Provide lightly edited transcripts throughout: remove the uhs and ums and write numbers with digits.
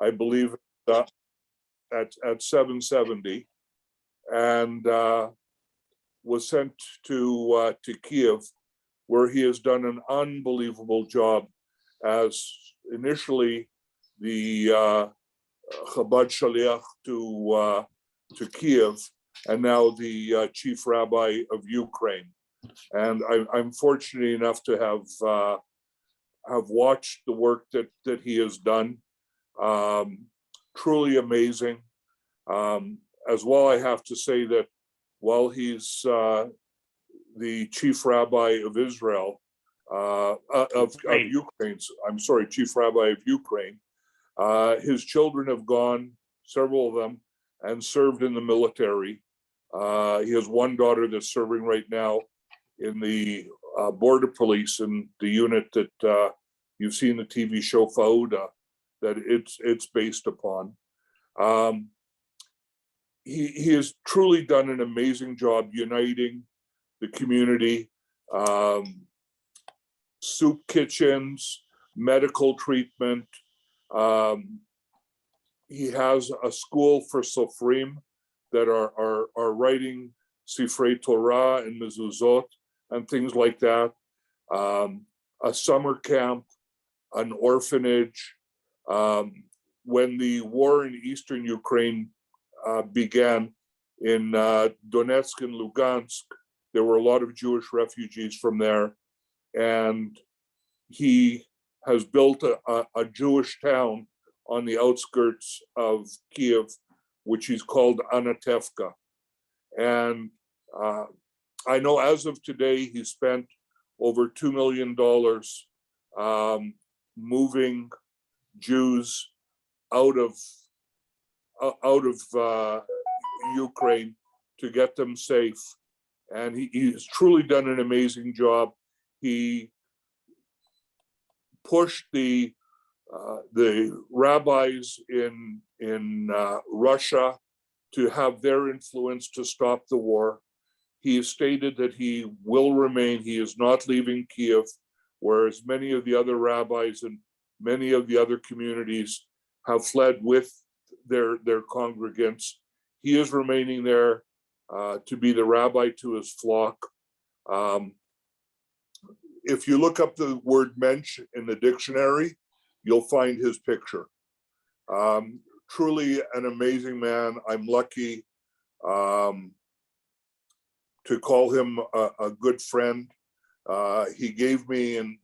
I believe, at 770, and was sent to Kiev, where he has done an unbelievable job as initially the Chabad Shaliach to Kiev, and now the chief rabbi of Ukraine. And I'm fortunate enough to have watched the work that he has done. Truly amazing. As well, I have to say that while he's the chief rabbi of Israel, of Ukraine, I'm sorry, chief rabbi of Ukraine, his children have gone, several of them, and served in the military. He has one daughter that's serving right now in the border police, in the unit that you've seen the TV show Fauda, that it's based upon. He has truly done an amazing job uniting the community, soup kitchens, medical treatment. He has a school for Sofrim that are writing Sifrei Torah and Mezuzot and things like that. A summer camp, an orphanage. When the war in eastern Ukraine began in Donetsk and Lugansk, there were a lot of Jewish refugees from there, and he has built a Jewish town on the outskirts of Kiev, which he's called Anatevka. And I know as of today, he spent over $2 million moving Jews out of Ukraine to get them safe. And he's truly done an amazing job. He pushed the rabbis in Russia to have their influence to stop the war. He has stated that he will remain. He is not leaving Kiev, whereas many of the other rabbis and many of the other communities have fled with their congregants. He is remaining there to be the rabbi to his flock. If you look up the word mensch in the dictionary, you'll find his picture. Truly an amazing man. I'm lucky to call him a good friend. He gave me, and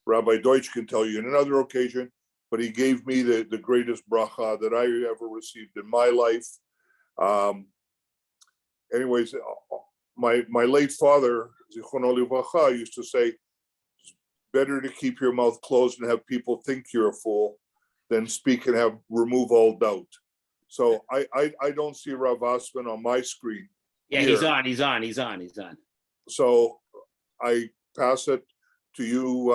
Rabbi Deutsch can tell you in another occasion, but he gave me the greatest bracha that I ever received in my life. Anyways, my late father, Zichrono Livracha, used to say, it's better to keep your mouth closed and have people think you're a fool than speak and remove all doubt. So I don't see Rav Asman on my screen. Yeah, here. He's on. So I pass it to you,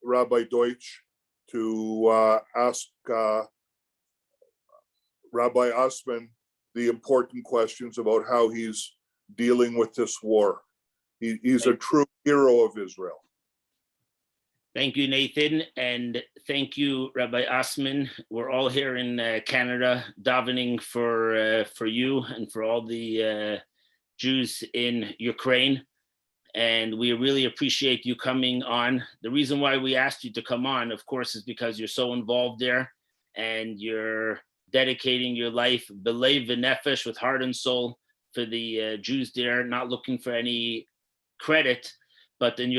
Rabbi Deutsch, to ask Rabbi Asman the important questions about how he's dealing with this war. He's a true hero of Israel. Thank you, Nathan, and thank you, Rabbi Asman. We're all here in Canada davening for you and for all the Jews in Ukraine, and we really appreciate you coming on. The reason why we asked you to come on, of course, is because you're so involved there, and you're dedicating your life, belev v'nefesh, with heart and soul, for the Jews there, not looking for any credit. But in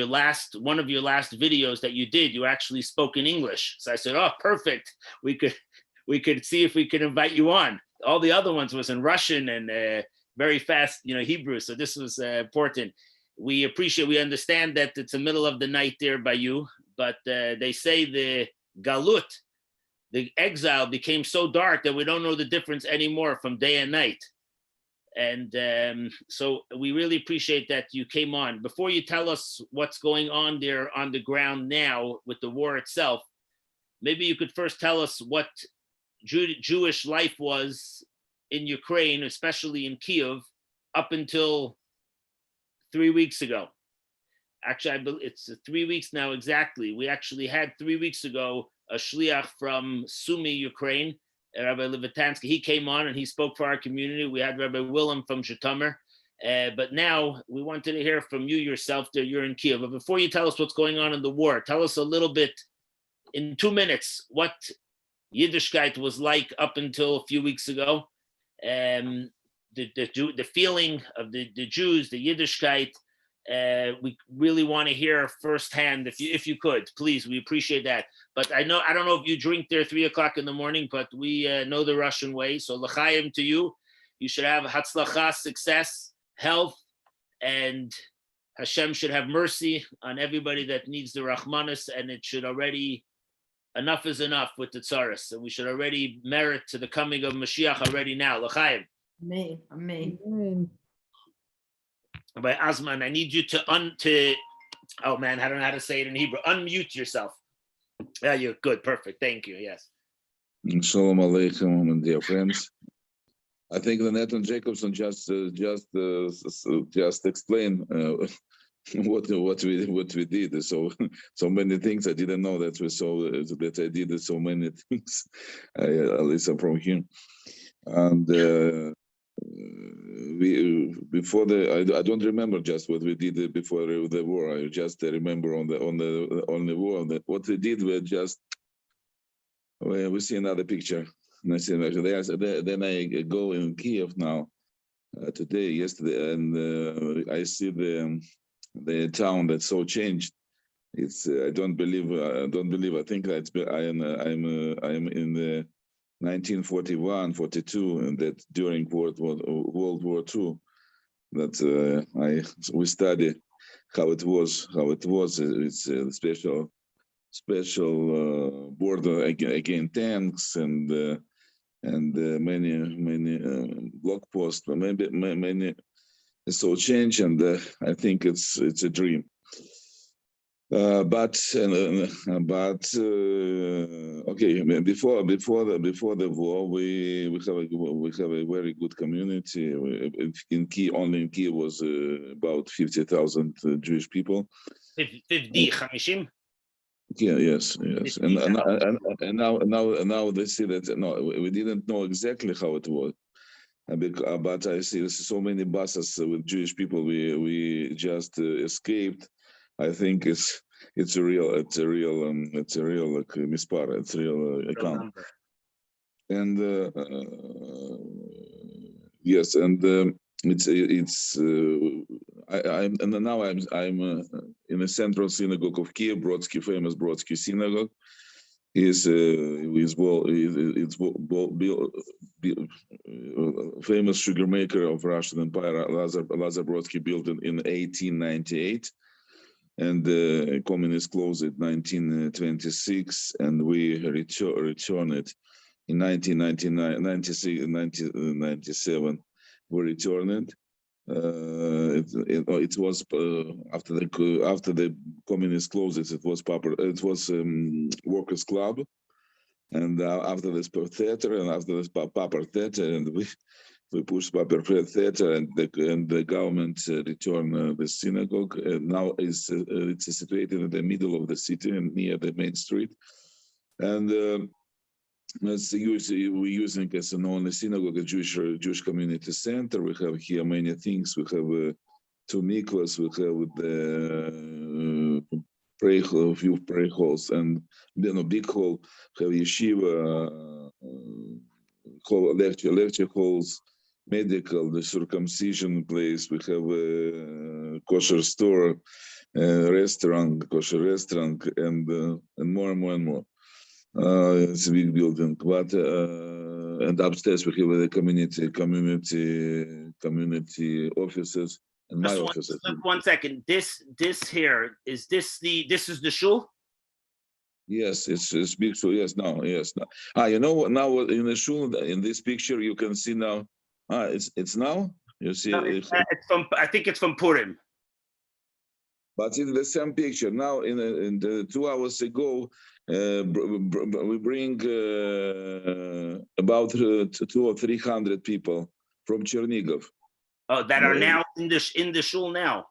one of your last videos that you did, you actually spoke in English. So I said, oh, perfect. We could see if we could invite you on. All the other ones was in Russian and very fast, Hebrew. So this was important. We understand that it's the middle of the night there by you, but they say the galut, the exile, became so dark that we don't know the difference anymore from day and night. And so we really appreciate that you came on. Before you tell us what's going on there on the ground now with the war itself, maybe you could first tell us what Jewish life was in Ukraine, especially in Kiev, up until 3 weeks ago. Actually, I believe it's 3 weeks now exactly. We actually had 3 weeks ago a shliach from Sumy, Ukraine, Rabbi Levitansky. He came on and he spoke for our community. We had Rabbi Willem from Zhytomyr. But now we wanted to hear from you yourself there. You're in Kiev. But before you tell us what's going on in the war, tell us a little bit in 2 minutes what Yiddishkeit was like up until a few weeks ago. The feeling of the Jews, the Yiddishkeit. We really want to hear firsthand, if you could, please. We appreciate that. But I don't know if you drink there 3 o'clock in the morning, but we know the Russian way. So l'chaim to you. You should have hatzlacha, success, health, and Hashem should have mercy on everybody that needs the Rahmanas, and it should already, enough is enough with the tsaras. And we should already merit to the coming of Mashiach already now. L'chaim. Amen. Amen. Amen. Rabbi Asman, I need you to oh man, I don't know how to say it in Hebrew. Unmute yourself. Yeah, you're good. Perfect. Thank you. Yes. Shalom Aleichem, my dear friends. I think the Nathan Jacobson just explained what we did. So many things I didn't know that that I did so many things. I listen from him, and I don't remember just what we did before the war. I just remember on the war that what we did was just. We see another picture. Then I go in Kiev now, yesterday, and I see the town that's so changed. It's I don't believe. I think that I'm in the 1941, 42, and that during World War II, that we study how it was. It's a special border against tanks and many block posts, many so change, and I think it's a dream. But okay. Before the war, we have a very good community. In Kiev, only in Kiev was about 50,000 Jewish people. 50. Yeah, yes, and now they see that we didn't know exactly how it was, but I see so many buses with Jewish people. We just escaped. I think it's a real like mispar. It's a real account. And yes, and I'm in the central synagogue of Kiev, famous Brodsky synagogue. Famous sugar maker of Russian Empire, Lazar Brodsky, built it in 1898, and the communists closed it 1926, and we returned it in 1999, 96, 97. We returned it. It was after the communists closed it. It was workers' club, and after this theater, and after this Paper theater, and we pushed Paper theater, and the government returned the synagogue. And now it's situated in the middle of the city and near the main street, and. We're using as an only synagogue, a Jewish community center. We have here many things. We have 2 mikvahs. We have the few prayer halls, and then a big hall. We have yeshiva, lecture halls, medical, the circumcision place. We have a kosher store, kosher restaurant, and more and more and more. It's a big building, but and upstairs we have the community offices and my offices. Just 1 second. This here is this is the shul? Yes, it's big shul. Yes, now. You know what? Now in the shul, in this picture, you can see now. It's now. You see. No, it's from. I think it's from Purim. But in the same picture now, in the 2 hours ago, we bring about 200 or 300 people from Chernigov. Oh, that are now in the shul now.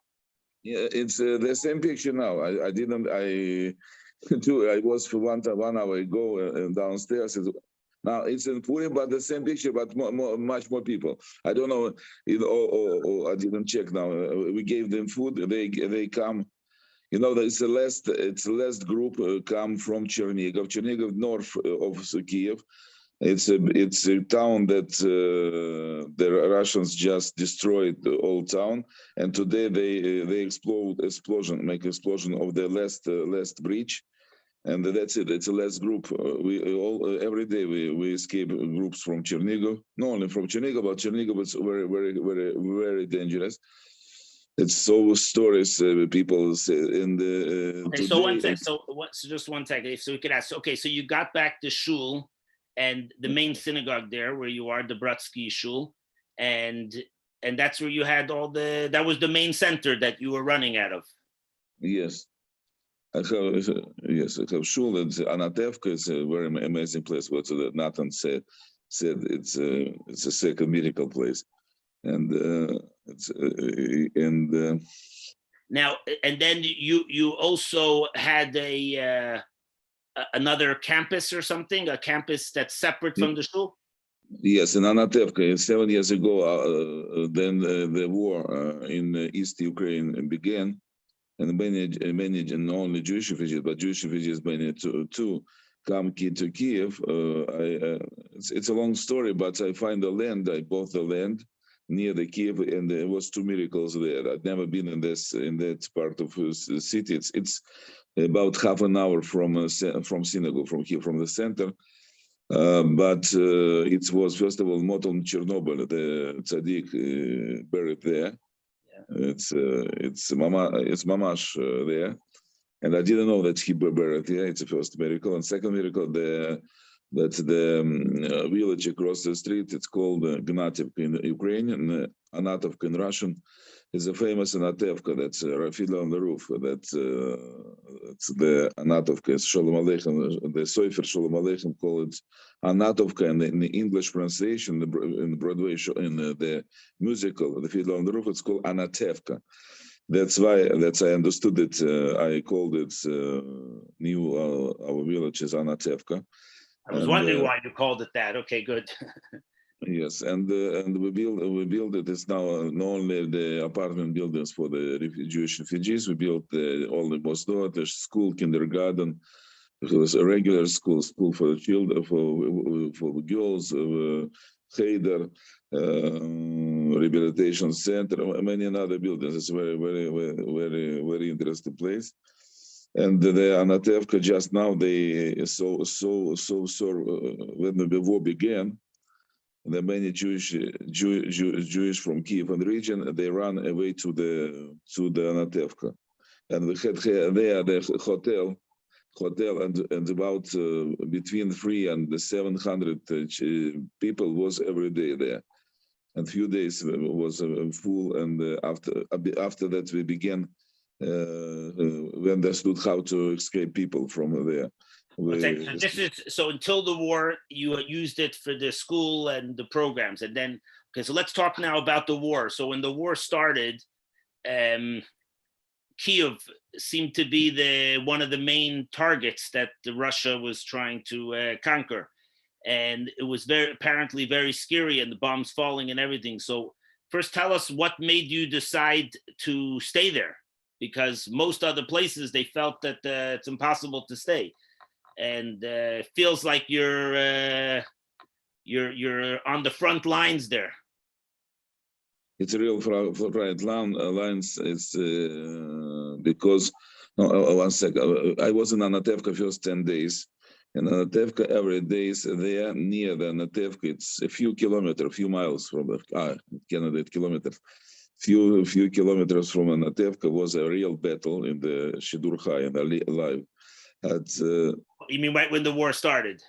Yeah, it's the same picture now. I was for 1 hour ago downstairs. Now it's in Purim, but the same picture, but much more people. I don't know. I didn't check now. We gave them food. They come. You know, it's the last group come from Chernigov. Chernigov, north of Kiev. It's a town that the Russians just destroyed the old town, and today they make explosion of the last bridge, and that's it. It's a last group. We all every day we escape groups from Chernigov, not only from Chernigov, but Chernigov is very very dangerous. It's so stories people say in the. Okay, so one sec. So just one second. So we could ask. Okay, so you got back to shul and the main synagogue there, where you are, the Brodsky shul, and that's where you had all the. That was the main center that you were running out of. Yes, I have shul. It's Anatevka. It's a very amazing place. What Nathan said it's a second miracle place, and now, and then you also had another campus or something, a campus that's separate from the shul? Yes, in Anatevka, 7 years ago, then the war in East Ukraine began, and many not only Jewish refugees, but Jewish refugees many to come to Kiev. It's a long story, but I find the land. I bought the land near the Kiev, and there was 2 miracles there. I'd never been in that part of the city. It's about half an hour from synagogue, from here, from the center. But it was, first of all, Moton Chernobyl, the tzaddik buried there. Yeah. It's mamash there, and I didn't know that he buried there. It's the first miracle, and second miracle, that's the village across the street. It's called Gnativka in Ukrainian, Anatovka in Russian. It's a famous Anatevka. That's Fiddler on the Roof. That's the Anatovka. It's Shalom Aleichem. The Sofer Shalom Aleichem call it Anatovka, and in the English pronunciation, in the Broadway show, in the musical, the Fiddler on the Roof, it's called Anatevka. That's why I understood it. I called it our village is Anatevka. I was wondering why you called it that. Okay, good. Yes, and we build it. It's now not only the apartment buildings for the Jewish refugees. We built all the mosdot, the school, kindergarten. It was a regular school for the children, for girls, cheder, rehabilitation center, many other buildings. It's a very interesting place. And the Anatevka just now, they when the war began, the many Jewish from Kiev and the region, they ran away to the Anatevka, and we had there the hotel and about between 300 and 700 people was every day there, and few days was full, and after that we began. We understood how to escape people from there. So until the war, you used it for the school and the programs, and then so let's talk now about the war. So when the war started, Kiev seemed to be one of the main targets that Russia was trying to conquer, and it was apparently very scary, and the bombs falling and everything. So first, tell us what made you decide to stay there. Because most other places, they felt that it's impossible to stay, and it feels like you're on the front lines there. It's a real front lines. It's because one second. I was in Anatevka first 10 days, and Anatevka every day is there near the Anatevka. It's a few miles from the Canada kilometers. Few kilometers from Anatevka was a real battle in the Shidur Chai and alive. You mean right when the war started?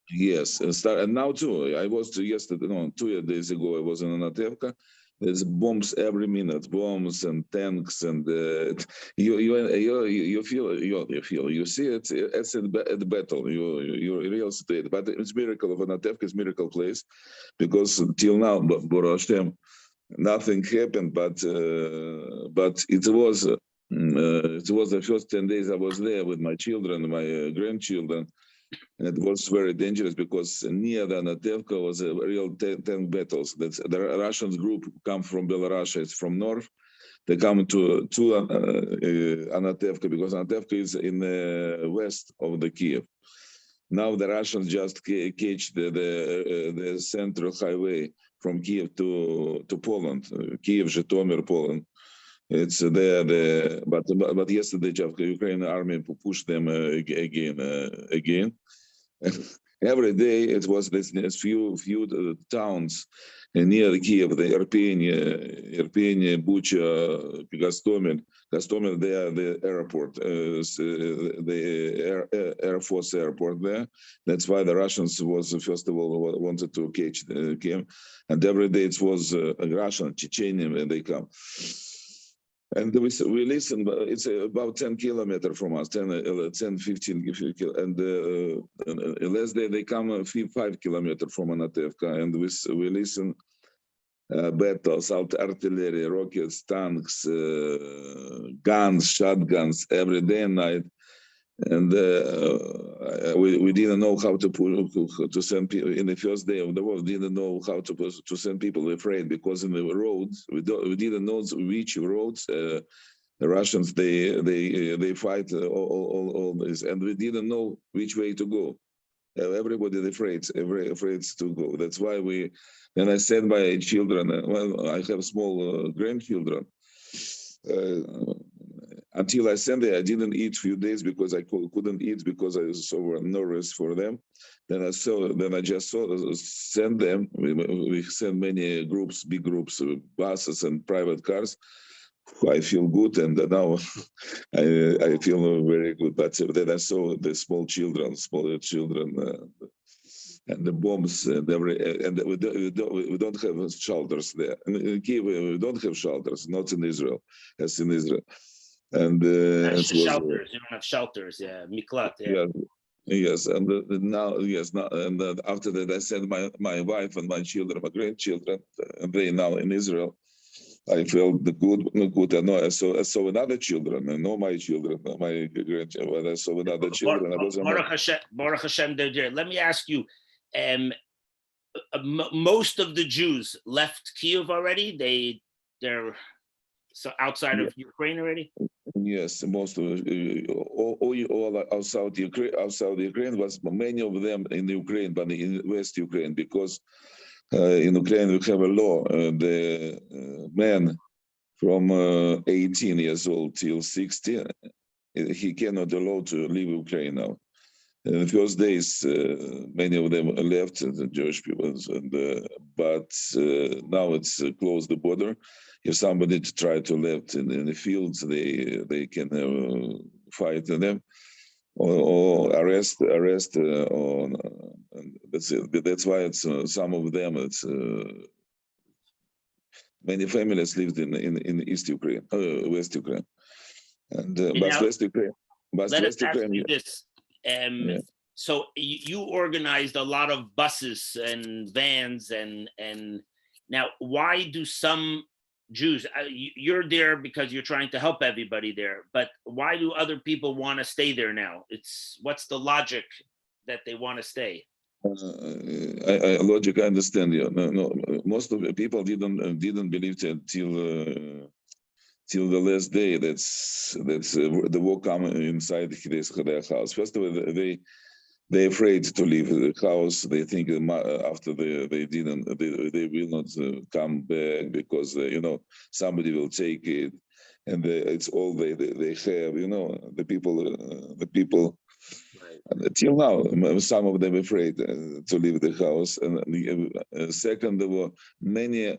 Yes, and now too. I was 2 days ago. I was in Anatevka. There's bombs every minute, bombs and tanks, and you see it. It's at the battle. You real state, but it's miracle of Anatevka. It's miracle place, because till now, Baruch Hashem, nothing happened, but it was the first 10 days I was there with my children, my grandchildren, It was very dangerous because near the Anatevka was a real tank battles. That's the Russians group come from Belarus, it's from north. They come to Anatevka because Anatevka is in the west of the Kiev. Now the Russians just catch the central highway from Kiev to Poland, Kiev, Zhytomyr, Poland. It's there, but yesterday the Ukrainian army pushed them again. Every day it was this few towns near Kiev, the Irpin, Bucha, Gostomel, there the airport, the Air Force airport there. That's why the Russians was first of all wanted to catch Kiev, and every day it was Russian, Chechenian when they come. And we listen, but it's about 10 kilometers from us, 10, 15, and last day they come 5 kilometers from Anatevka, and we listen battles, artillery, rockets, tanks, guns, shotguns every day and night. And we didn't know how to send people in the first day of the war. Didn't know how to send people. Afraid because in the roads we didn't know which roads the Russians they fight all this, and we didn't know which way to go. Everybody afraid to go. That's why when I send my children, well, I have small grandchildren. Until I sent it, I didn't eat few days because I couldn't eat because I was so nervous for them. Then I just send them. We send many groups, big groups, buses and private cars. I feel good, and now I feel very good. But then I saw the smaller children, and the bombs and we don't have shelters there. In Kiev, we don't have shelters, not in Israel, as in Israel. And shelters, you don't have shelters, yeah, miklat, yeah. Yes, and and after that I sent my wife and my children, my grandchildren, and they now in Israel. I felt good. I know I saw another children. I know my children, my grandchildren. I saw another children. Baruch Hashem, they're there. Let me ask you, most of the Jews left Kiev already. They're outside of Ukraine already. Yes, most of all outside Ukraine was many of them in Ukraine, but in West Ukraine, because in Ukraine we have a law: the man from 18 years old till 60, he cannot allow to leave Ukraine now. In the first days, many of them left, the Jewish people, but now it's closed the border. If somebody try to left in the fields, they can fight them or arrest. That's it. That's why it's some of them. It's many families lived in East Ukraine, West Ukraine, and but West Ukraine. But let West us ask Ukraine, you this. So you organized a lot of buses and vans, and now why do some Jews, you're there because you're trying to help everybody there, but why do other people want to stay there now? What's the logic that they want to stay? Logic, I understand you. No, most of the people didn't believe it till the last day. That's the war come inside their house. First of all, they're afraid to leave the house. They think after they will not come back because somebody will take it, and it's all they have. The people. Right. Until now, some of them afraid to leave the house. And second, there were many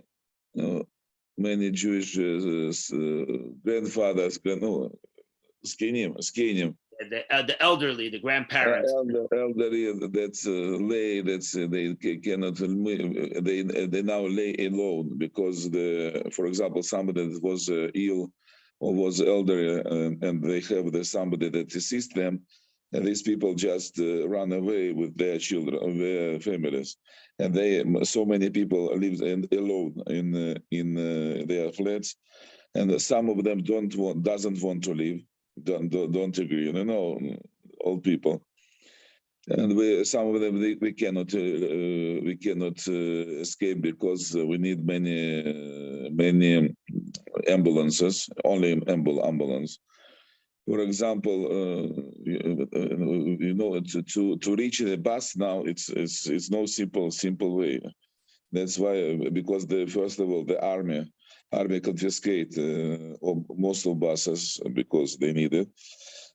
Jewish grandfathers, skinim. The elderly, the grandparents. Elderly, that's lay. They cannot. They now lay alone because for example, somebody that was ill or was elderly, and they have somebody that assists them. And these people just run away with their children, their families, and so many people live alone in their flats, and some of them doesn't want to leave, don't agree. Old people, and some of them we cannot escape because we need many ambulances, only ambulance. For example, to reach the bus now, it's no simple way. That's why, because first of all, the army confiscate most of buses because they need it,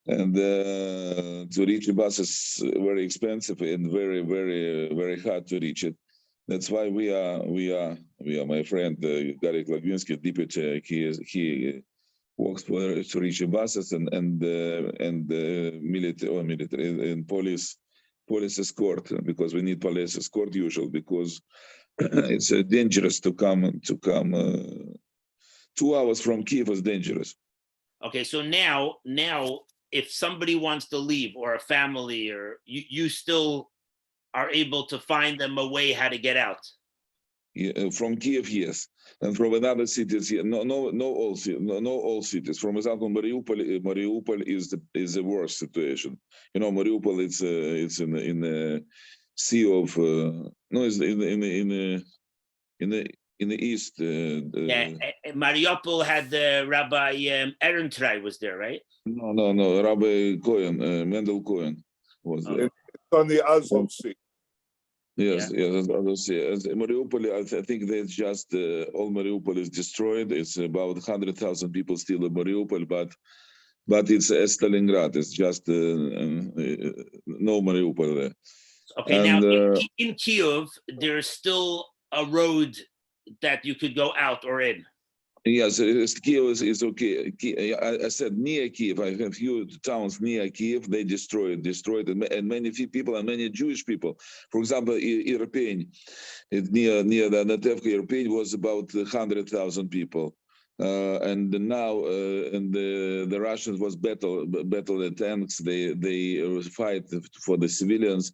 and to reach the bus is very expensive and very hard to reach it. That's why we are my friend Garek Lagvinsky, deputy. He works to reach the buses and military and police escort, because we need police escort usually, because it's dangerous to come 2 hours from Kiev is dangerous. Okay, so now if somebody wants to leave, or a family, or you still are able to find them a way how to get out. Yeah, from Kiev, yes, and from another cities, yeah, no all cities. From example, Mariupol is the worst situation. You know, Mariupol it's in the sea of it's in the east. Yeah, Mariupol had the Rabbi Ehrentrei was there, right? No, Rabbi Cohen, Mendel Cohen was there. It's on the Azov Sea. Yes, as Mariupol, I think there's just all Mariupol is destroyed. It's about 100,000 people still in Mariupol, but it's Stalingrad. It's just no Mariupol there. Okay, and, now in Kiev, there's still a road that you could go out or in. Yes, Kiev is okay. I said near Kiev. I have few towns near Kiev. They destroyed, and many people and many Jewish people. For example, Irpin, near the Anatevka, Irpin was about 100,000 people. And now, and the Russians was battle the tanks. They fight for the civilians.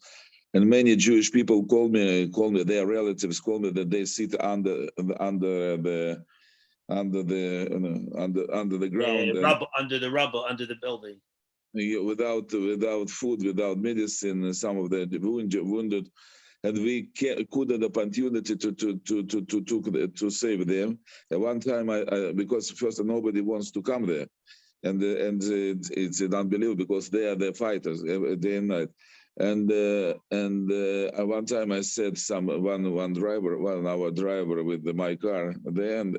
And many Jewish people call me. Their relatives call me that they sit under the ground, Rubble, under the building, without food, without medicine. Some of the wounded, and we couldn't opportunity to save them. At one time, I because first nobody wants to come there, and it's unbelievable because they are the fighters day and night. And at one time I said one driver with my car there, and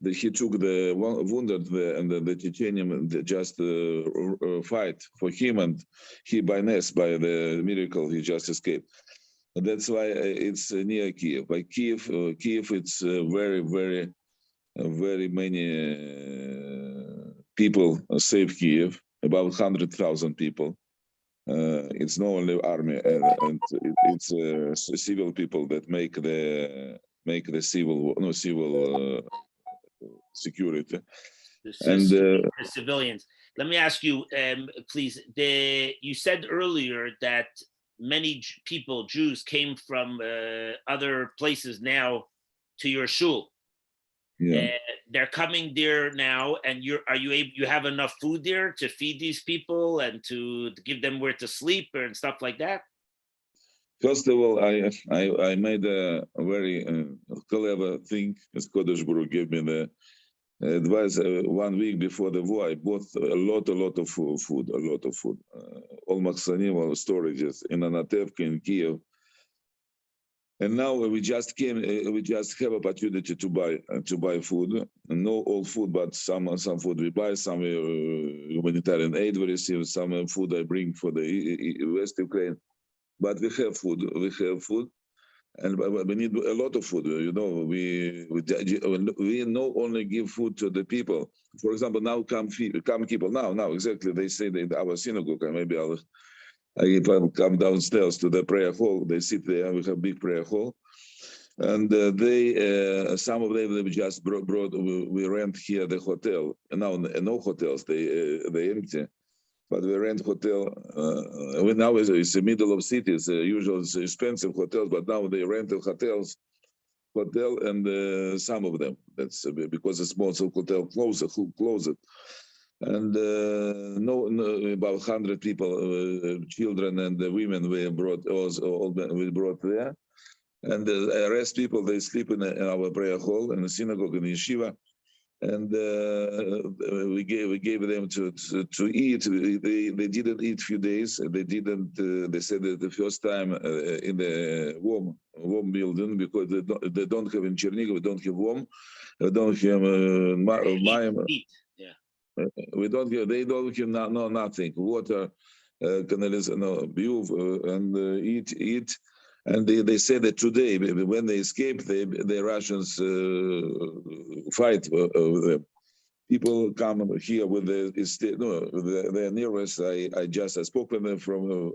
he took the wounded and the titanium just fight for him, and he by the miracle he just escaped. And that's why it's near Kiev. By Kiev, it's very many people save Kiev, about 100,000 people. It's not only army, and it's civil people that make the civil security. The civilians. Let me ask you, please. You said earlier that many Jews came from other places now to your shul. Yeah. They're coming there now, and you have enough food there to feed these people and to give them where to sleep and stuff like that? First of all, I made a very clever thing. As Kodesh Baruch gave me the advice 1 week before the war. I bought a lot of food, all machsanim, all storages in Anatevka, in Kiev. And now we just have opportunity to buy food, and not all food, but some food we buy, some humanitarian aid we receive, some food I bring for the West Ukraine. But we have food, and we need a lot of food. You know, we not only give food to the people. For example, now come people. Now exactly they say that in our synagogue. Maybe if I come downstairs to the prayer hall, they sit there. We have big prayer hall, and some of them they just brought. We rent here the hotel. And now no hotels. They empty. But we rent hotel. Now it's the middle of cities. Usually it's expensive hotels, but now they rent hotel, and some of them. That's because the small hotel closed. and about 100 people, children and the women were brought. All we brought there, and the rest people they sleep in our prayer hall in the synagogue in the yeshiva. And we gave them to eat. They didn't eat few days. They didn't. They said that the first time in the warm building, because they don't have in Chernihiv. We don't have warm. We don't have Heat. Yeah. we don't have. They don't have nothing. Water, canalization, and eat. And they said that today, when they escape, the Russians fight with them. People come here with they're nearest. I spoke with them from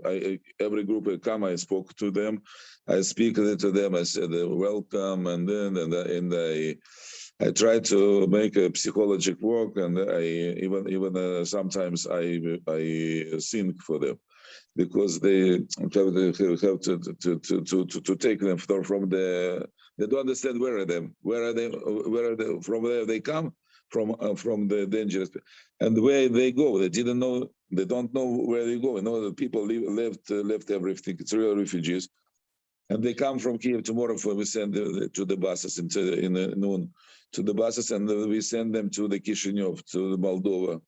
every group I come. I spoke to them. I speak to them. I said welcome, and I try to make a psychological work, and I even sometimes I sing for them, because they have to take them from the. They don't understand where are they from where they come from the dangerous, and where they go. They didn't know. They don't know where they go. You know, the people left everything. It's real refugees, and they come from Kiev tomorrow. We send them to the buses in the noon to the buses, and we send them to the Kishinev, to the Moldova,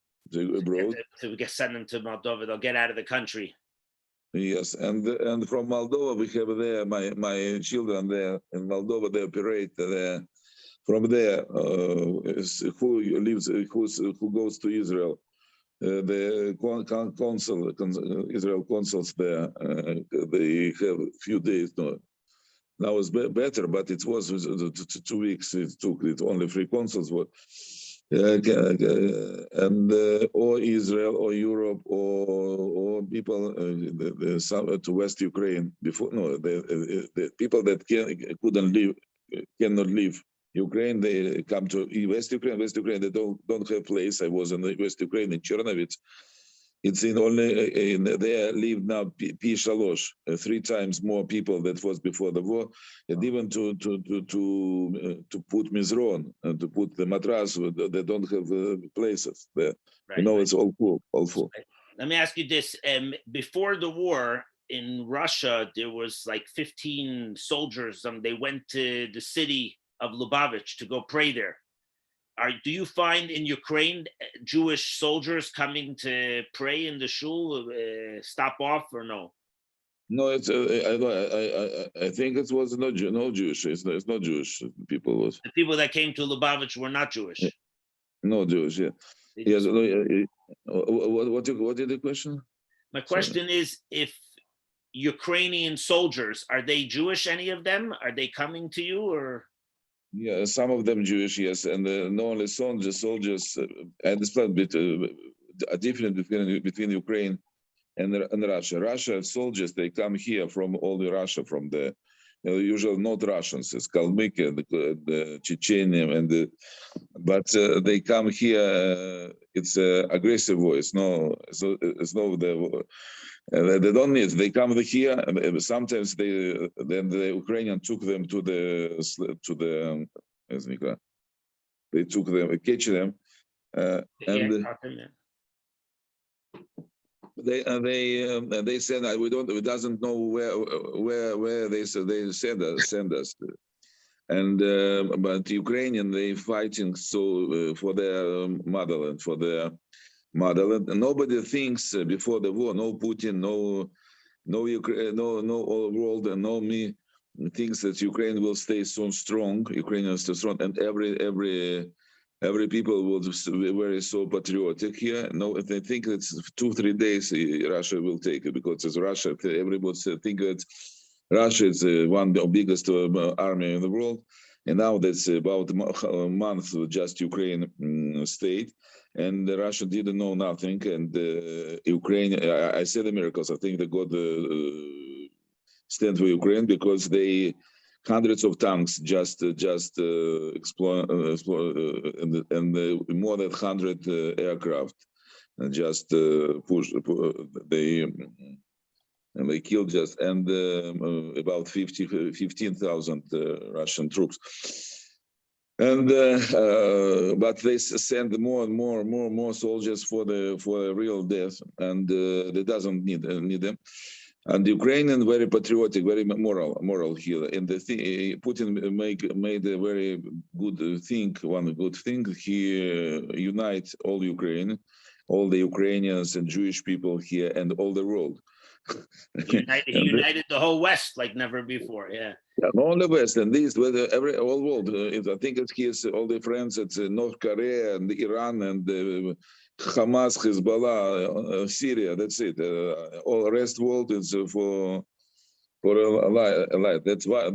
abroad. So we can send them to Moldova. They'll get out of the country. Yes, and from Moldova we have there my children there in Moldova. They operate there. From there, who goes to Israel? The Israel consuls there. They have a few days. Now it's better, but it was 2 weeks. It took. It only 3 consuls were. And or Israel or Europe or people to West Ukraine before. No, the people that cannot leave Ukraine. They come to West Ukraine. West Ukraine, they don't have place. I was in West Ukraine in Chernovitz. It's in only there live now P3, 3 times more people that was before the war, and even to put mizron and to put the matras, they don't have places there. Right, it's all full, Right. Let me ask you this: before the war in Russia, there was like 15 soldiers. They went to the city of Lubavitch to go pray there. Do you find in Ukraine Jewish soldiers coming to pray in the shul, stop off, or no? No, it's I think it was no Jewish. It's not Jewish people. The people that came to Lubavitch were not Jewish. No Jewish. Yeah. Yes. What is the question? My question is, if Ukrainian soldiers, are they Jewish? Any of them? Are they coming to you, or? Yeah, some of them Jewish, yes, and not only soldiers. I understand a difference between Ukraine and Russia. Russia soldiers, they come here from all the Russia, from the usually not Russians, it's Kalmykia, the Chechenia, but they come here. It's aggressive war. It's no they don't need. They come here. Sometimes then the Ukrainian took them to the they took them, catch them, and they said we doesn't know where they send us, and but Ukrainian they fighting for their motherland, and nobody thinks before the war, no Putin, no Ukraine, no all world, and no me thinks that Ukraine will stay so strong. Ukrainians stay strong, and every people will be very so patriotic here. No, they think it's 2-3 days Russia will take it, because it's Russia. Everybody think that Russia is one of the biggest army in the world, and now that's about a month just Ukraine state. And Russia didn't know nothing, and Ukraine. I said the miracles. I think that God stand for Ukraine, because they hundreds of tanks just explore and more than 100 aircraft just push. They killed and about 15,000 Russian troops. And but they send more and more soldiers for the real death, and they doesn't need them. And the Ukrainian very patriotic, very moral here. And the thing, Putin made a very good thing. One good thing, he unites all Ukraine, all the Ukrainians and Jewish people here, and all the world. He united the whole West like never before. Yeah. All the West, and this with all world. I think it's his all the friends. It's North Korea and Iran and Hamas, Hezbollah, Syria. That's it. All the rest world is for a lie. That's why.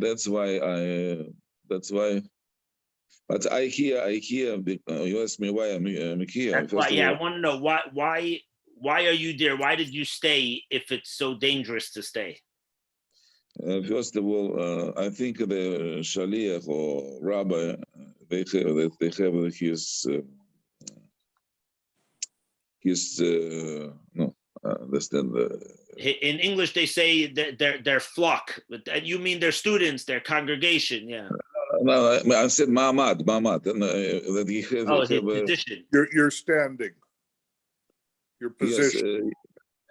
But I hear. You ask me why I'm here. That's why. Yeah, I want to know why are you there? Why did you stay if it's so dangerous to stay? First of all, I think the Shaliach or Rabbi, they have his no, understand. In English, they say that their flock. You mean their students, their congregation? Yeah. No, I said Ma'amad. That he has. Oh, his position. Your standing, your position.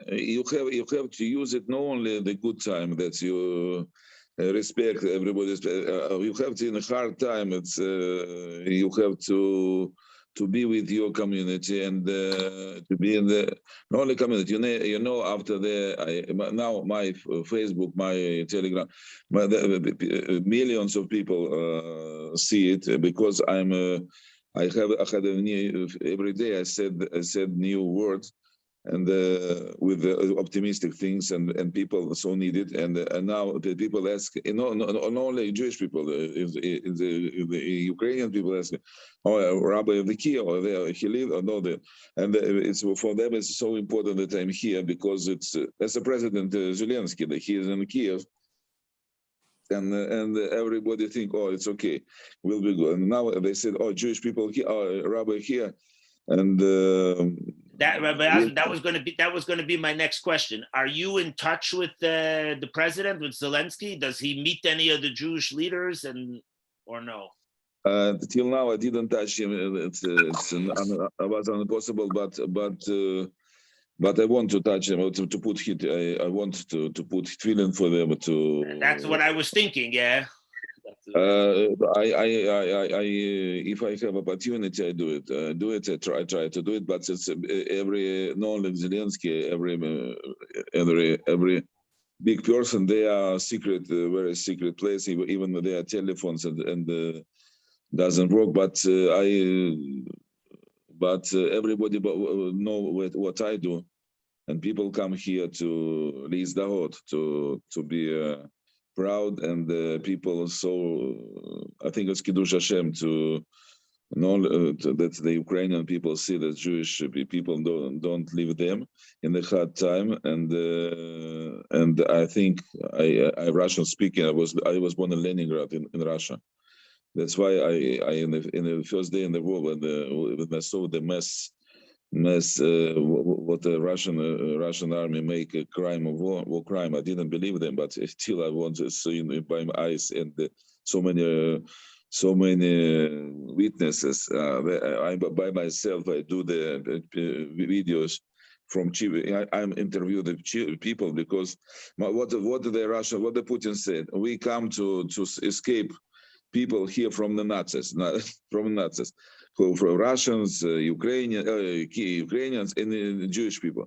Yes, you have to use it not only the good time that you respect everybody's. You have to in a hard time. It's you have to be with your community and to be in the not only community. You know after now my Facebook, my Telegram, millions of people see it because I had a new every day. I said new words. And with the optimistic things and people so need it, and now the people ask, not only Jewish people, the Ukrainian people ask, oh, Rabbi of the Kiev, or there he live, or no, there, and it's for them it's so important that I'm here because it's as a President Zelensky that he is in Kiev, and everybody think, oh, it's okay, we'll be good. And now they said, oh, Jewish people here, oh, Rabbi here, and. That was going to be my next question. Are you in touch with the president, with Zelensky? Does he meet any of the Jewish leaders, or no? Till now, I didn't touch him. It was impossible, but I want to touch him to put hit. I want to put feeling for them to. That's what I was thinking. Yeah. If I have opportunity, I do it. I try to do it. But it's every knowledge Zelensky, every big person. They are secret, very secret place. Even their telephones and doesn't work. But everybody know what I do, and people come here to lease the hot to be. Proud and people so I think it's Kiddush Hashem to know that the Ukrainian people see that Jewish people don't leave them in the hard time, and I think I Russian speaking. I was born in Leningrad in Russia. That's why I in the first day in the war when I saw the mess what the Russian army make a crime of war crime. I didn't believe them, but still I want to see by my eyes and so many witnesses. I by myself I do the videos from Kiev. I'm interview the people because what the Putin said. We come to escape people here from the Nazis, from Nazis. For Russians, Ukrainians, and Jewish people,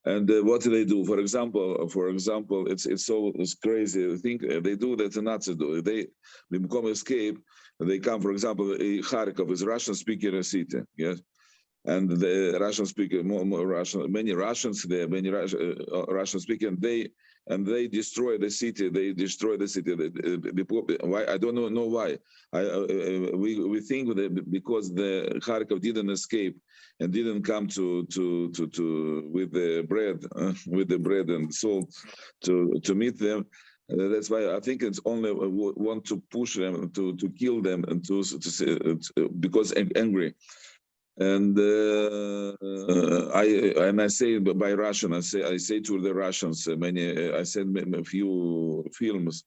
and what do they do? For example, it's crazy. I think they do that the Nazis do. They become escape. They come, for example, Kharkov is Russian-speaking city, yes, and the Russian speaker, many Russians there, many Russian speaking. They destroy the city. Why? I don't know why. We think that because the Kharkov didn't escape and didn't come to with the bread and salt to meet them. That's why I think it's only want to push them to kill them and to because angry. And I say by Russian, I say to the Russians, I send a few films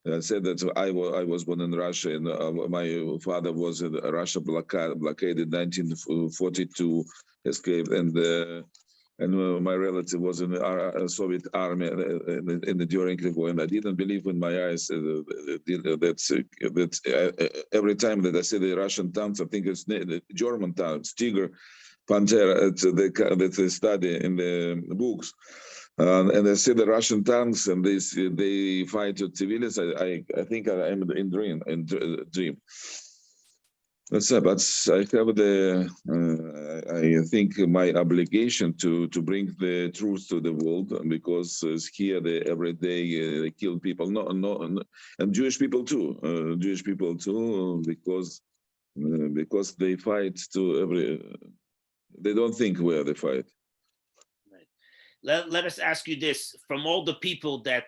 I said that I was born in Russia, and my father was in Russia blockaded in 1942, escaped, and my relative was in the Soviet army during the war, and I didn't believe in my eyes that every time that I see the Russian tanks, I think it's the German tanks, Tiger, Pantera, that they study in the books. And I see the Russian tanks, and they fight civilians. I think I'm in dream. That's it. But I have I think my obligation to bring the truth to the world, because here every day they kill people. No, and Jewish people too. Because they fight they don't think where they fight. Let us ask you this: from all the people that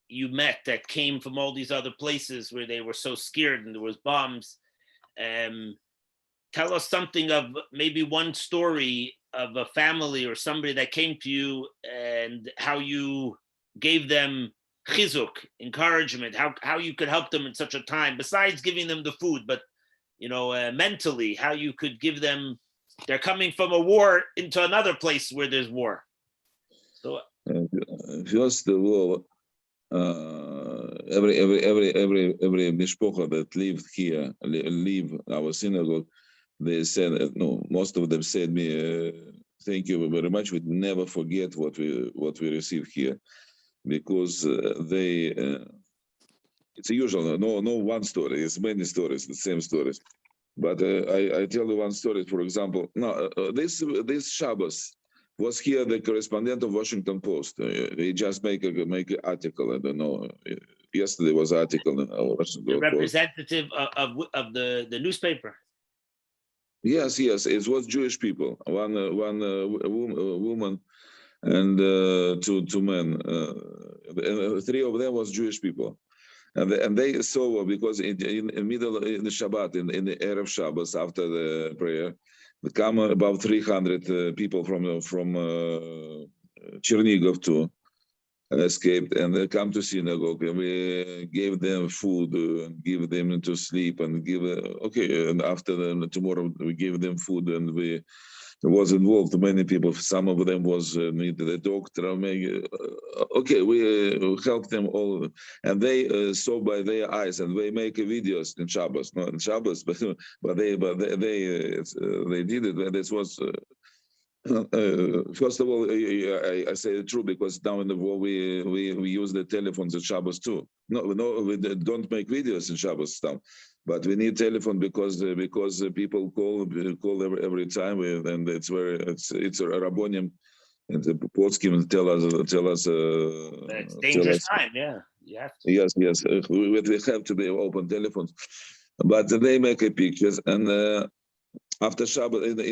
you met that came from all these other places where they were so scared and there was bombs, tell us something of maybe one story of a family or somebody that came to you and how you gave them chizuk, encouragement, how you could help them in such a time, besides giving them the food, but mentally, how you could give them. They're coming from a war into another place where there's war. So first of all, every mishpocha that lived here, leave our synagogue, they said no. Most of them said me, "Thank you very much. We never forget what we received here," because it's usual. No one story. It's many stories, the same stories. But I tell you one story. For example, this Shabbos was here the correspondent of Washington Post. He just make an article. I don't know. Yesterday was an article in Washington the Post. representative of the newspaper. Yes, it was Jewish people. One woman and two men. And three of them was Jewish people. And they saw, because in the middle in the Shabbat, in the Erev Shabbos, after the prayer, there come about 300 people from Chernigov too, escaped, and they come to synagogue, and we gave them food, give them to sleep, and and after tomorrow we gave them food, and we was involved many people. Some of them was needed a doctor. We helped them all, and they saw by their eyes, and they make videos in Shabbos, not in Shabbos, but they did it. And this was. First of all, I say the truth, because now in the war we use the telephones at Shabbos too. No, we don't make videos in Shabbos stuff, but we need telephone because people call every time, and it's a Rabbonim, and the Potskim tell us. It's dangerous time, yeah. Yes. We have to be open telephones, but they make pictures and. After Shabbos, in the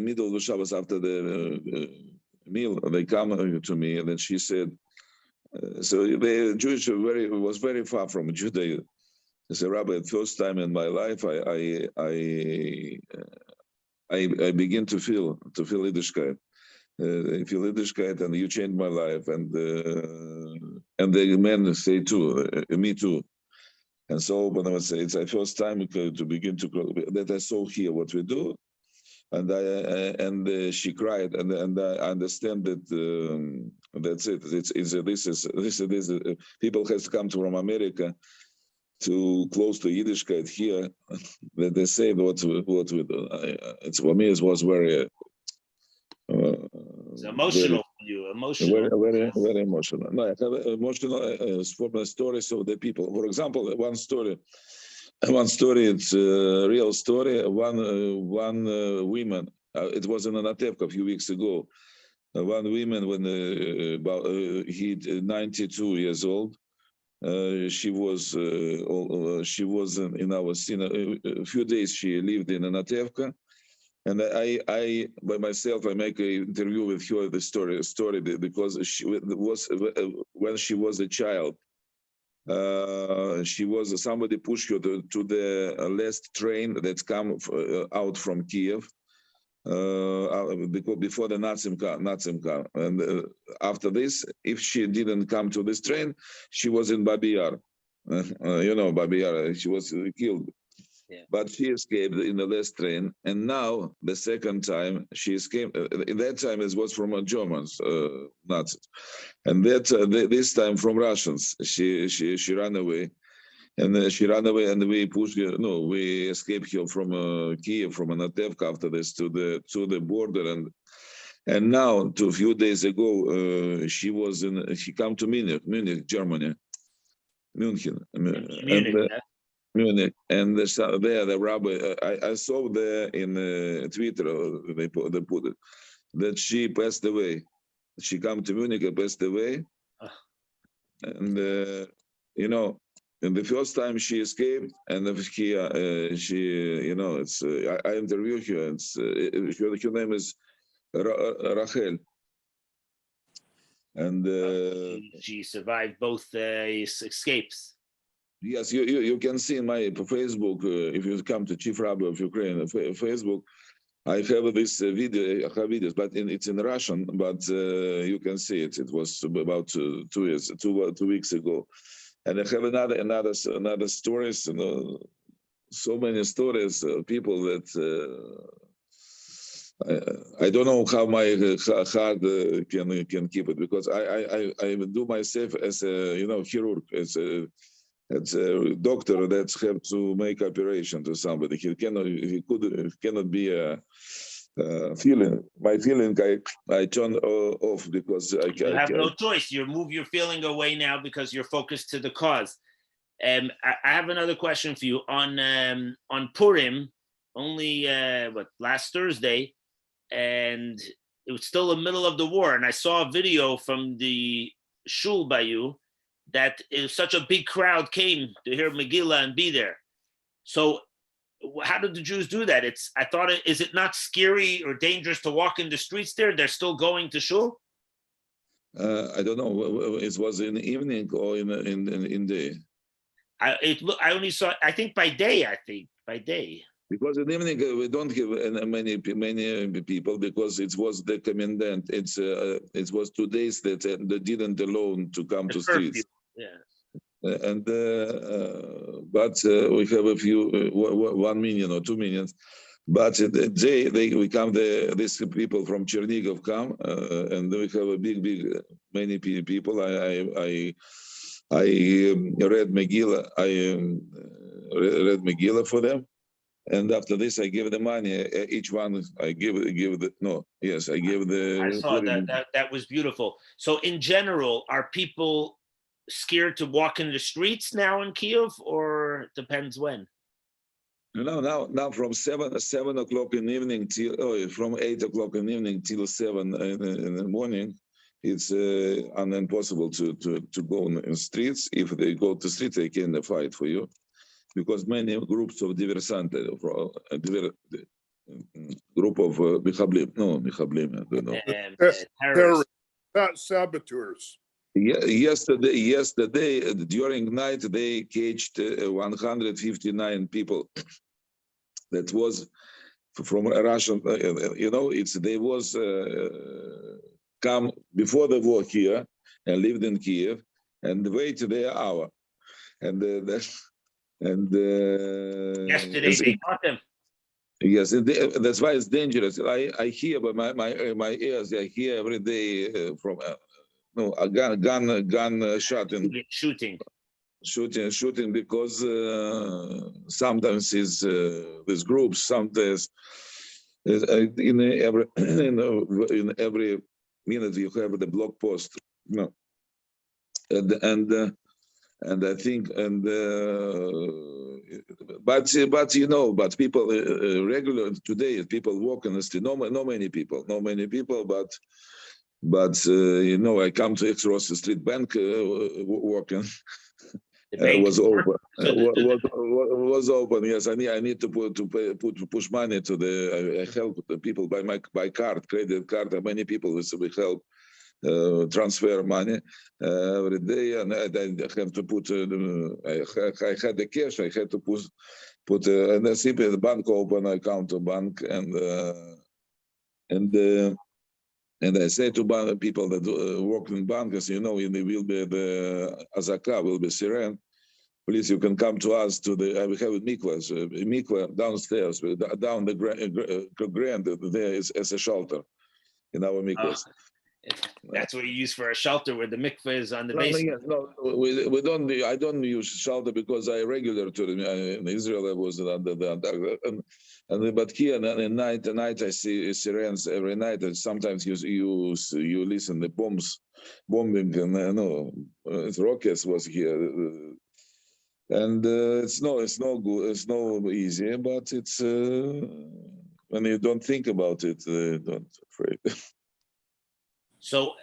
middle of the Shabbos, after the meal, they come to me, and then she said, "So the Jewish was very far from Judaism." I said, "Rabbi, first time in my life, I begin to feel Yiddishkeit. I feel Yiddishkeit, and you changed my life." And the men say too, me too. And so, when I would say it's the first time to begin that I saw here what we do, and she cried, and I understand that that's it. This is people has to come from America to close to Yiddishkeit here. That they say what we do. It's for me. It was very. It's emotional for you. Emotional. Very emotional. No, I have emotional for the stories of the people. For example, one story. It's a real story. One woman. It was in Anatevka a few weeks ago. One woman, when he 92 years old. She was in our scene. A few days she lived in Anatevka. And I by myself, I make an interview with her, the story because she was when she was a child. Somebody pushed her to the last train that's come out from Kiev. because before the Nazim car. And after this, if she didn't come to this train, she was in Babi Yar. You know, Babi Yar, she was killed. Yeah. But she escaped in the last train, and now the second time she escaped. In that time, it was from Germans, Nazis, and this time from Russians. She ran away, and she ran away, and we pushed her. No, we escaped her from Kiev, from Anatevka after this to the border, and now to a few days ago, she came to Munich, Germany, München, Munich, and there the rabbi, I saw there in Twitter, they put it, that she passed away. She came to Munich and passed away. And, you know, and the first time she escaped, and she, you know, it's, I interviewed her, her name is Rachel. And she survived both escapes. Yes, you can see in my Facebook, if you come to Chief Rabbi of Ukraine Facebook, I have this video, I have videos, but it's in Russian, but you can see it. It was about 2 weeks ago. And I have another stories, you know, so many stories, people that I don't know how my heart can keep it, because I do myself as a, you know, chirurg, as a doctor that have to make operation to somebody. He cannot be a feeling. My feeling, I turn off because You have no choice. You move your feeling away now because you're focused to the cause. I have another question for you on Purim. Only last Thursday, and it was still the middle of the war, and I saw a video from the shul by you that such a big crowd came to hear Megillah and be there. So how did the Jews do that? Is it not scary or dangerous to walk in the streets there? They're still going to shul? I don't know. It was in the evening or in day? I only saw, I think by day. Because in the evening we don't have many people, because it was the commandant. It was 2 days that they didn't allow to come to streets. Yeah. And but we have a few 1 million or 2 million. But we come these people from Chernigov come, and we have a many people. I read Megillah. Read Megillah for them. And after this, I give the money. Each one, I give the no. Yes, I give the. I saw that was beautiful. So in general, are people scared to walk in the streets now in Kiev, or depends when? No, now from 7 o'clock in the evening till from 8 o'clock in the evening till 7 in the morning, it's impossible to go in the streets. If they go to streets, they can fight for you, because many groups of diversantes, group of Michablim, I don't know. Terrorists, saboteurs. Yesterday during night they caged 159 people. That was from Russian. You know, they was come before the war here and lived in Kiev and waited their hour, and yesterday they caught them. Yes, that's why it's dangerous. I hear by my ears. I hear every day from. A gun shooting, because sometimes is these groups, sometimes in every minute you have the blog post, and I think but you know, but people regular today people walk in the street. No many people, but you know, I come to X-Ross Street Bank walking. Was open. Was open. Yes, I need to push money to the. I help the people by card, credit card. Many people we help transfer money every day, and I have to put. I had the cash. I had to put and the bank open account to bank, and And I say to people that work in bunkers, it will be the azaka, will be siren. Please, you can come to us we have mikvah downstairs, down the grand. There is as a shelter in our mikvahs. That's what you use for a shelter, where the mikveh is on the basement. No, we don't. I don't use shelter because I regular to in Israel. I was under the but here at night I see sirens every night. And sometimes you listen the bombing, and rockets was here. And it's no good. It's no easy, but it's when you don't think about it, don't afraid. So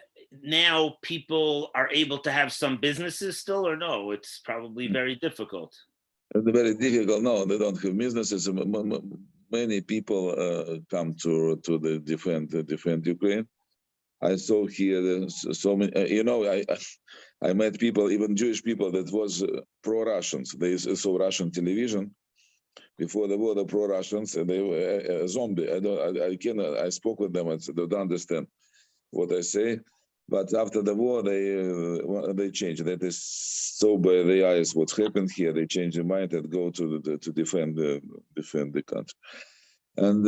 now people are able to have some businesses still, or no? It's probably very difficult. Very difficult. No, they don't have businesses. Many people come to the defend Ukraine. I saw here so many. I met people, even Jewish people, that was pro-Russians. They saw Russian television before the war. The pro-Russians, and they were a zombie. I spoke with them. They don't understand what I say. But after the war, they changed. That is so by the eyes what's happened here. They changed their mind and go to defend the country. And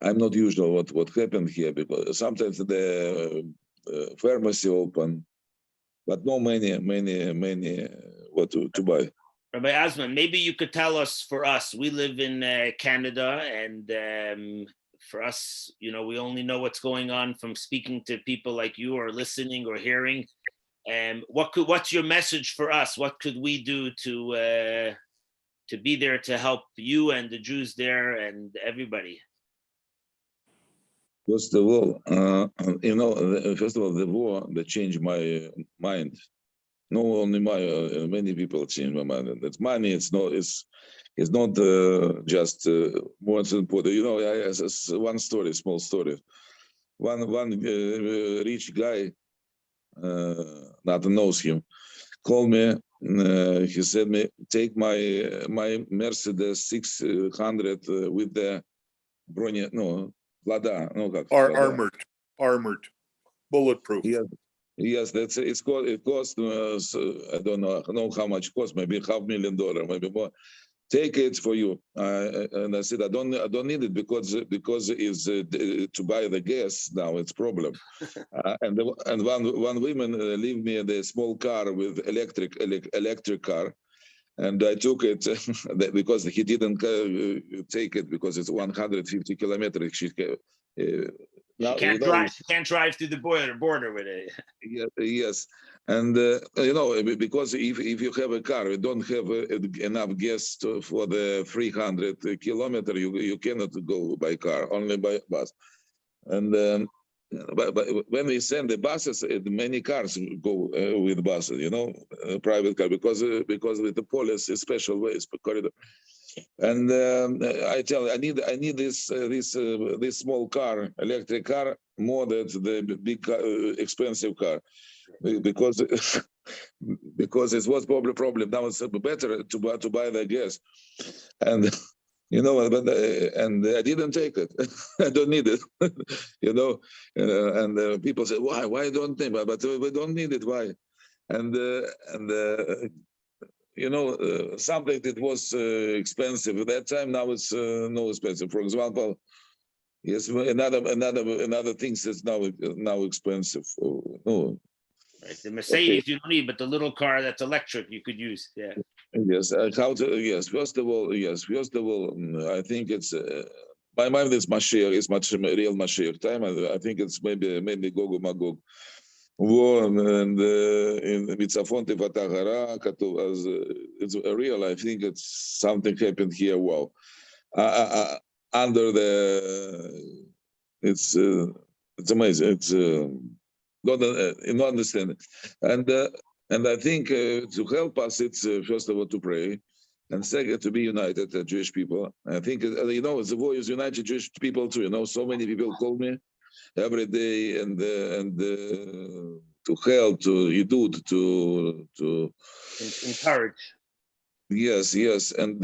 I'm not usual what happened here, because sometimes the pharmacy open, but no many what to buy. Rabbi Asman, maybe you could tell us, for us, we live in Canada, and for us, we only know what's going on from speaking to people like you, or listening or hearing. What's your message for us? What could we do to be there to help you and the Jews there and everybody? First of all, the war that changed my mind. Not only many people changed my mind. That money, it's not just more important. One story, small story. One rich guy, nothing knows him, called me. He said me, take my Mercedes 600 with the armored, bulletproof. Yes, it cost. I don't know how much it cost. Maybe $500,000, maybe more. Take it for you. And I said, I don't need it because it's to buy the gas now. It's problem. And one woman leave me the small car with electric car. And I took it because he didn't take it because it's 150 kilometers. She can't drive. She can't drive through the border with it. Yes, and because if you have a car, you don't have enough gas for the 300 kilometers. You cannot go by car, only by bus. And but when we send the buses, many cars go with buses, private car, because with the police, special ways per corridor. And I tell, I need this small car, electric car, more than the big expensive car, because it was probably problem. Now it's better to buy the gas, and. And I didn't take it. I don't need it, And people say, "Why? Why don't they?" But we don't need it. Why? And something that was expensive at that time, now it's no expensive. For example, yes, another things that's now expensive. No. Right. The Mercedes you don't need, but the little car that's electric you could use. Yeah. Yes. First of all, I think it's my mind is Mashiach. It's much real Mashiach time. I think it's maybe Gog Magog war, and in Mitzafon Tefatah Hara, it's real. I think it's something happened here. Wow. Under it's amazing. It's not understand, and I think to help us, it's first of all to pray, and second to be united, Jewish people. I think the war is united Jewish people too. So many people call me every day, and to help, to Yidud, to encourage. Yes, and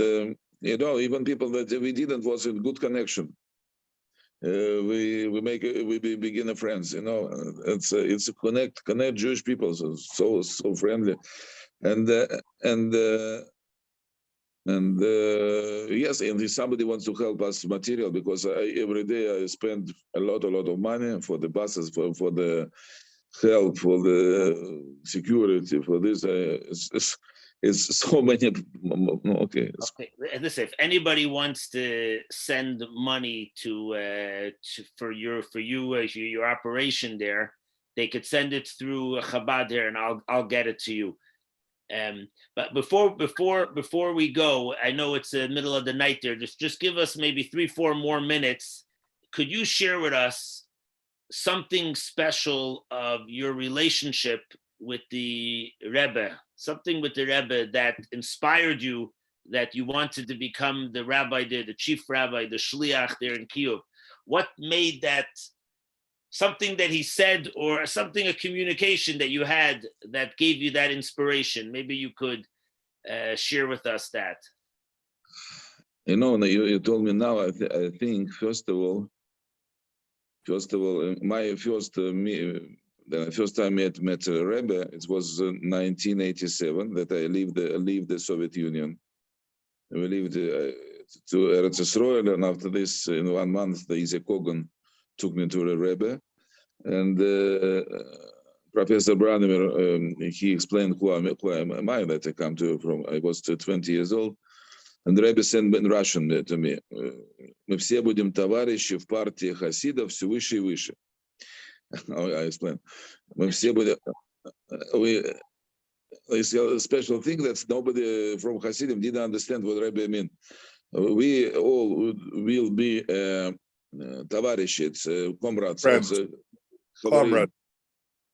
even people that we didn't was in good connection. We begin a friends. It's a connect Jewish people, so friendly, and yes, and if somebody wants to help us material, because every day I spend a lot of money for the buses, for the help, for the security, for this. It's so many. Okay. Okay. Listen, if anybody wants to send money for your operation there, they could send it through Chabad there, and I'll get it to you. But before we go, I know it's the middle of the night there. Just give us maybe 3-4 more minutes. Could you share with us something special of your relationship with the Rebbe, something with the Rebbe that inspired you, that you wanted to become the rabbi there, the chief rabbi, the shliach there in Kiev? What made that, something that he said or something, a communication that you had that gave you that inspiration? Maybe you could share with us that. You told me now, I think, first of all, my first the first time I met Rebbe, it was 1987 that I leave the Soviet Union. We lived to Eretz Yisrael, and after this, in 1 month, the Isaac Kogan took me to the Rebbe, and Professor Branimir, he explained who am I that I come to from. I was 20 years old, and the Rebbe said in Russian to me, "Мы все будем товарищи в партии хасидов все выше и выше." I explained. It's a special thing that nobody from Hasidim didn't understand what Rebbe meant. We all will be товарищи, it's comrades. Friends.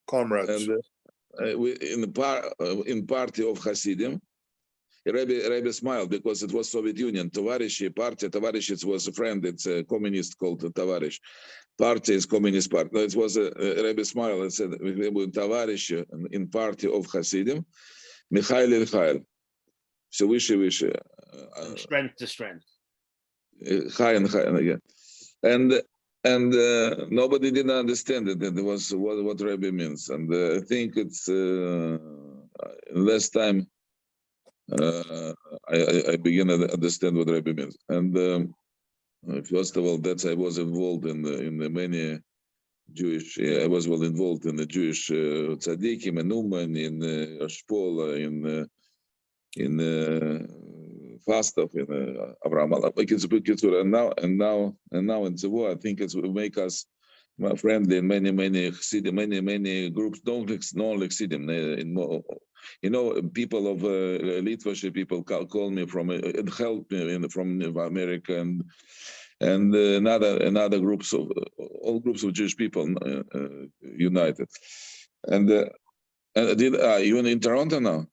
Comrades. And we in party of Hasidim, Rebbe smiled because it was Soviet Union. Товарищи, party, товарищ, it was a friend, it's a communist called товарищ. Party is communist party. No, it was a Rebbe smile and said, "We will товарищи in party of Hasidim, Mikhail Ilchail." So выше. From strength to strength. High and again. And nobody didn't understand it. That was what Rebbe means. And I think it's last time I began to understand what Rebbe means. And first of all, that I was involved in the many Jewish. I was well involved in the Jewish tzaddikim and Uman, in Ashpola, in Fastov, in Avraham Alab. And now in the war, I think it will make us friendly in many cities, many groups. Not only Chassidim. People of Litvash people call me from help me from America and another groups of all groups of Jewish people united. And you in Toronto now?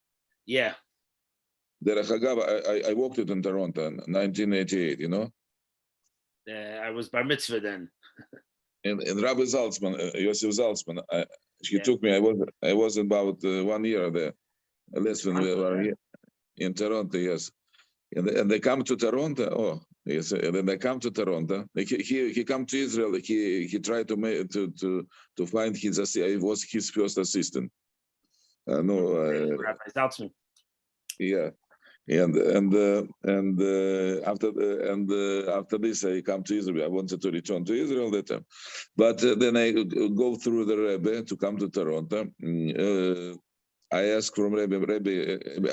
Yeah. I walked it in Toronto in 1988. I was bar mitzvah then. And Rabbi Zaltzman, Yosef Zaltzman, he took me. I was about 1 year there. Less than we were here in Toronto, yes. And they come to Toronto. Oh, yes. And then they come to Toronto. He come to Israel. He tried to find his assistant. I was his first assistant. Rabbi Zaltzman. Yeah. And after this I come to Israel. I wanted to return to Israel that time, but then I go through the Rebbe to come to Toronto. I asked from Rebbe.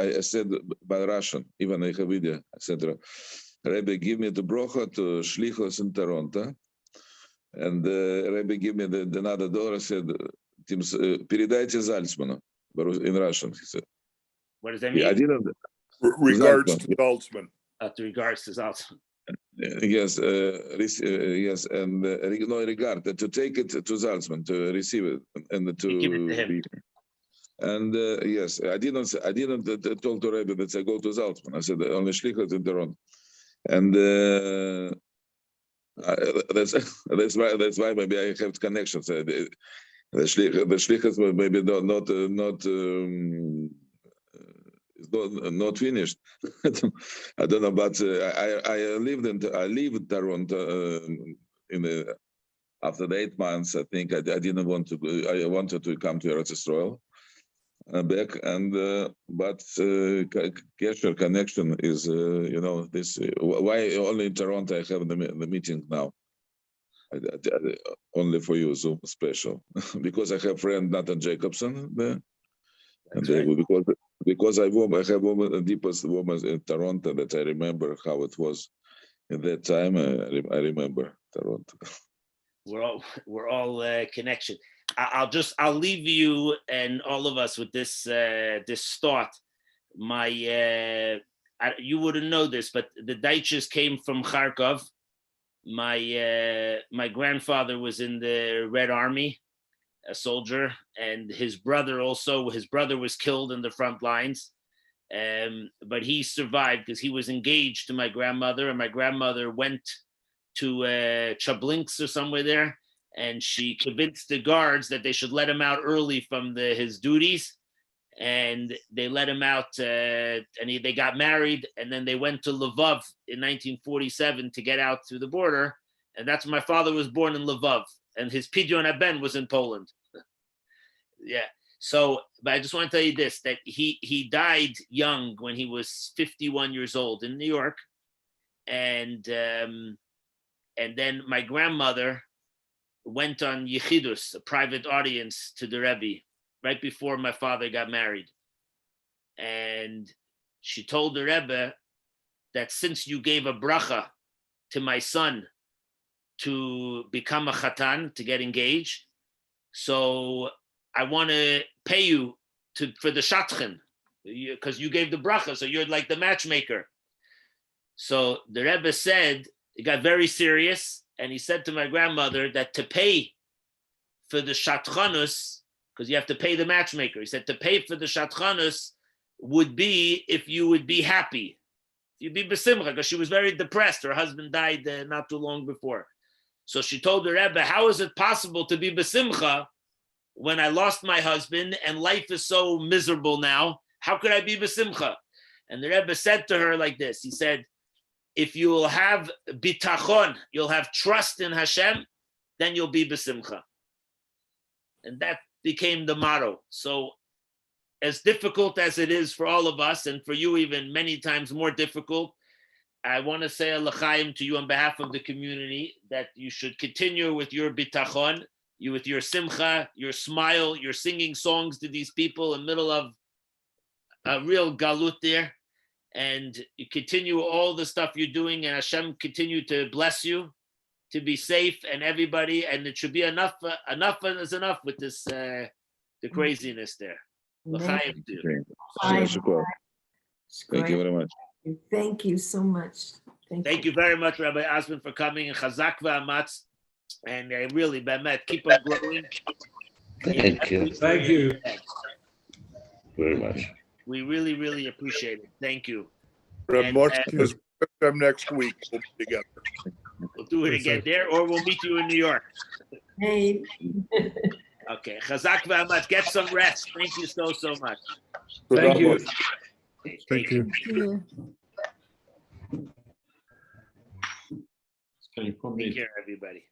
I said by Russian, even I have video, etc. Rebbe, give me the brocha to shlichos in Toronto, and Rebbe give me the another door. I said, "Передайте Zaltzmanu," in Russian. He said. What does that mean? I didn't. Regards to Zaltzman. Regards to Zaltzman. Yes, yes, and no regard to take it to Zaltzman, to receive it and to give it to him. And yes, I didn't talk to Rebbe that I go to Zaltzman. I said only shlichus in Toronto, and that's why maybe I have connections. The shlichus maybe not. It's not finished. I don't know, but I lived in Toronto after the 8 months. I think I didn't want to go. I wanted to come to Eretz Israel back, and but Kesher connection is this. Why only in Toronto I have the meeting now? Only for you, Zoom special, because I have friend Nathan Jacobson there, and because I have the deepest woman in Toronto that I remember how it was in that time. I remember Toronto. We're all connection. I'll leave you and all of us with this this thought. You wouldn't know this, but the Deitches came from Kharkov. My grandfather was in the Red Army, a soldier, and his brother was killed in the front lines. But he survived because he was engaged to my grandmother, and my grandmother went to Chablinks or somewhere there, and she convinced the guards that they should let him out early from his duties, and they let him out, and they got married, and then they went to Lvov in 1947 to get out through the border, and that's when my father was born in Lvov, and his Pidyon Haben was in Poland. Yeah. So, but I just want to tell you this, that he died young when he was 51 years old in New York, and then my grandmother went on Yechidus, a private audience to the Rebbe, right before my father got married. And she told the Rebbe that since you gave a bracha to my son to become a chatan, to get engaged, so I want to pay you for the shatchen, because you gave the bracha, so you're like the matchmaker. So the Rebbe said, it got very serious, and he said to my grandmother that to pay for the shatchanus, because you have to pay the matchmaker, he said to pay for the shatchanus would be if you would be happy. You'd be besimcha, because she was very depressed. Her husband died not too long before. So she told the Rebbe, how is it possible to be besimcha when I lost my husband and life is so miserable now? How could I be besimcha? And the Rebbe said to her like this, he said, if you will have bitachon, you'll have trust in Hashem, then you'll be besimcha. And that became the motto. So as difficult as it is for all of us, and for you even many times more difficult, I want to say a l'chaim to you on behalf of the community that you should continue with your bitachon, with your simcha, your smile, your singing songs to these people in the middle of a real galut there. And you continue all the stuff you're doing, and Hashem continue to bless you, to be safe, and everybody. And it should be enough. Enough is enough with this, the craziness there. L'chaim to you. Thank you very much. Thank you so much. Thank you very much, Rabbi Asman, for coming. And chazak v'amatz. And really, Bemet, keep on growing. Thank you. Thank you very much. We really, really appreciate it. Thank you. Reb And, Moshe is with them next week. We'll be together. We'll do it again there, or we'll meet you in New York. Hey. Okay. Chazak v'amatz. Get some rest. Thank you so much. Thank you. Thank you. Take care, everybody.